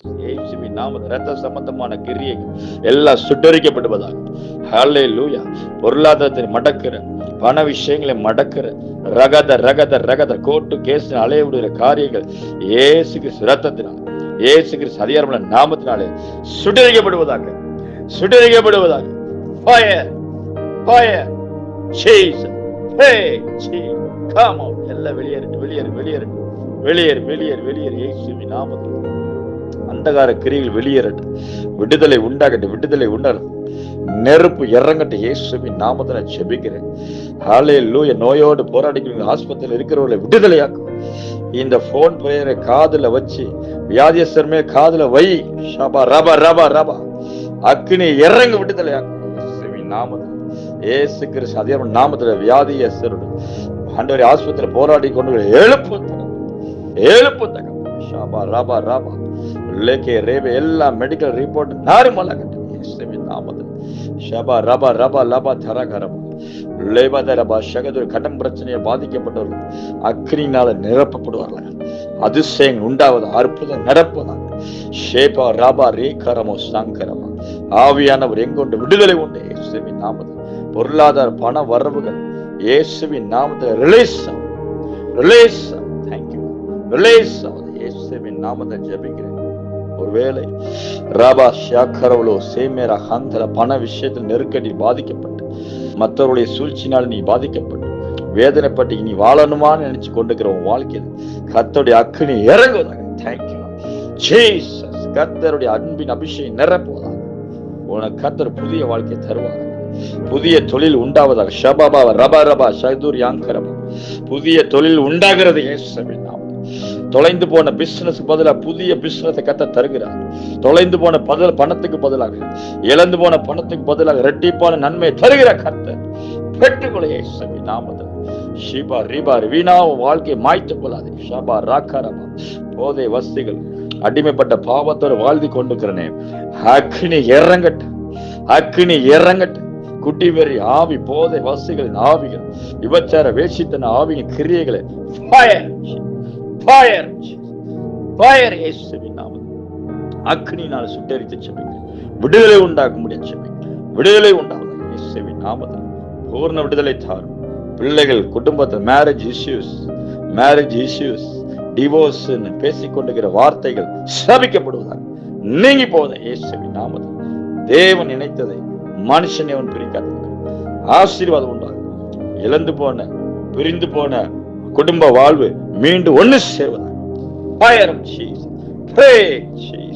இயேசுவின் நாமத்தில் இரத்த சம்பந்தமான கிரியைகள் எல்லாம் சுட்டரிக்கப்படுவதாக. ஹல்லேலூயா. பொருளாதாரத்தை மடக்கிற, பண விஷயங்களை மடக்கிற, ரகத ரகத ரகத கோர்ட்டு கேஸ் அலைய விடுகிற காரியங்கள் இயேசு கிறிஸ்து இரத்தத்தினால், இயேசு கிறிஸ்து அதிகாரமுள்ள நாமத்தினாலே சுட்டரிக்கப்படுவதாக, சுட்டரிக்கப்படுவதாக. Fire fire Jesus. Hey Jesus, come on. எல்லாம் வெளியேறு வெளியேறு வெளியேறு வெளியேறு வெளியேறு வெளியேறு. இயேசுவின் நாமத்தில் அந்தகார கிரிகள் வெளியேறட்டு, விடுதலை உண்டாகட்டும், விடுதலை உண்டாகட்டும், நெருப்பு இறங்கட்டு. இயேசுவின் நாமத்தை நான் ஜெபிக்கிறேன். ஹல்லேலூயா. நோயோடு போராடிக்கிறவங்க, ஆஸ்பத்திரியில் இருக்கிறவர்களை விடுதலையாக்கும். இந்த போன் பிரேயரை காதுல வச்சு வியாதியஸ்தர்மே காதுல வை. ஷபா ரபா ரபா ரபா. அக்னி இறங்க, விடுதலையாக்கும். இயேசுவின் நாமத்தில், இயேசு கிறிஸ்து அதிகாரம் நாமத்துல வியாதியஸ்தரோடு ஆண்டவரே ஆஸ்பத்திரியில் போராடி கொண்டு எழுப்பு தகம். ஷபா ரபா ரபா லேகே ரேவே எல்லா மெடிக்கல் ரிப்போர்ட் நார்மலாகட்டும். இயேசுவின் நாமத்தில் ஷபா ரபா ரபா லபா தரகரபா லேபதரபா ஷகது. கடன் பிரச்சனையை பாதிக்கப்பட்டவர்கள் அக்னியினால நிரப்பப்படுவார்கள். அதிசயம் உண்டாவது, அற்புதம் நடப்பதாக. ஷேபா ரபா ரேகரமோ சங்கரமா. ஆவியானவர் எங்கொண்டு விடுதலை உண்டு. இயேசுவின் நாமத்தில் பொருளாதார பண வரவுகள் இயேசுவின் நாமத்தில் ரிலீஸ் ஆகும், ரிலீஸ் ஆகும். தேங்க்யூ, ரிலீஸ் ஆகும். இயேசுவின் நாமத்தை ஜெபிக்கிறேன். ஒருவேளை ராபா ஷாக்கரவளோ சேமேரா ஹந்தல பண விஷயத்தில் நெருக்கடி பாதிக்கப்பட்டு, மற்றவருடைய சூழ்ச்சினால் நீ பாதிக்கப்பட்டு வேதனைப்பட்டு இனி வாழணுமான்னு நினைச்சு கொண்டிருக்கிற உன் வாழ்க்கையில் கர்த்தருடைய அக்னி இறங்குவதாக. Thank you Jesus. கர்த்தருடைய அன்பின் அபிஷேகம் நிரப்புவதாக. உனக்கு கர்த்தர் புதிய வாழ்க்கையை தருவாங்க, புதிய தொழில் உண்டாவதாக. ஷபாபா ரபா ரபா ஷதூர் யாங்கரபா. புதிய தொழில் உண்டாகிறது இயேசுவின் நாமத்தில். தொலைந்து போன பிசினஸ் பதிலாக புதிய பிசினஸ் கத்த தருகிறார். தொலைந்து போன பணத்துக்கு பதிலாக, இழந்து போன பணத்துக்கு பதிலாக இரட்டிப்பான நன்மை தருகிற கர்த்தர் பெற்றுக்கொள்ள இயேசுவின் நாமத்தில். ஷிபா ரிபா வீணா வாழ்க்கையை மாய்த்துக் கொள்ளாதே. ஷபா ராக்கரபா. போதை வஸ்திகள் அடிமைப்பட்ட பாவத்தோடு வாழ்ந்து கொண்டிருக்கிறனே, அக்னி இறங்கட்டு, அக்னி இறங்கட்டு. குட்டி வெறி ஆவி, போதை வஸ்திகளின் ஆவிகள், விபச்சார வேசித்தன ஆவியின் கிரியைகளை ஃபயர் ஃபயர் ஃபயர் இயேசுவின் நாமத்தில் அக்னியினால் சுட்டெரித்து ஜெபிக்கிறேன். விடுதலை உண்டாக்க முடிய ஜெபிக்கிறேன். விடுதலை உண்டாகும் இயேசுவின் நாமத்தில். பூர்ண விடுதலை தாரும். பிள்ளைகள் குடும்பத்தில் மேரேஜ் இஷ்யூஸ் டிவோர்ஸ் பேசிக்கொண்டிருக்கிற வார்த்தைகள் சபிக்கப்படுவதாக, நீங்கி போவத இயேசுவின் நாமத்தில். தேவன் நினைத்ததை மனுஷன் அவன் பிரிக்காத ஆசீர்வாதம் உண்டாகும். இழந்து போன, பிரிந்து போன குடும்ப வாழ்வு மீண்டும் ஒன்னு சேவதாக.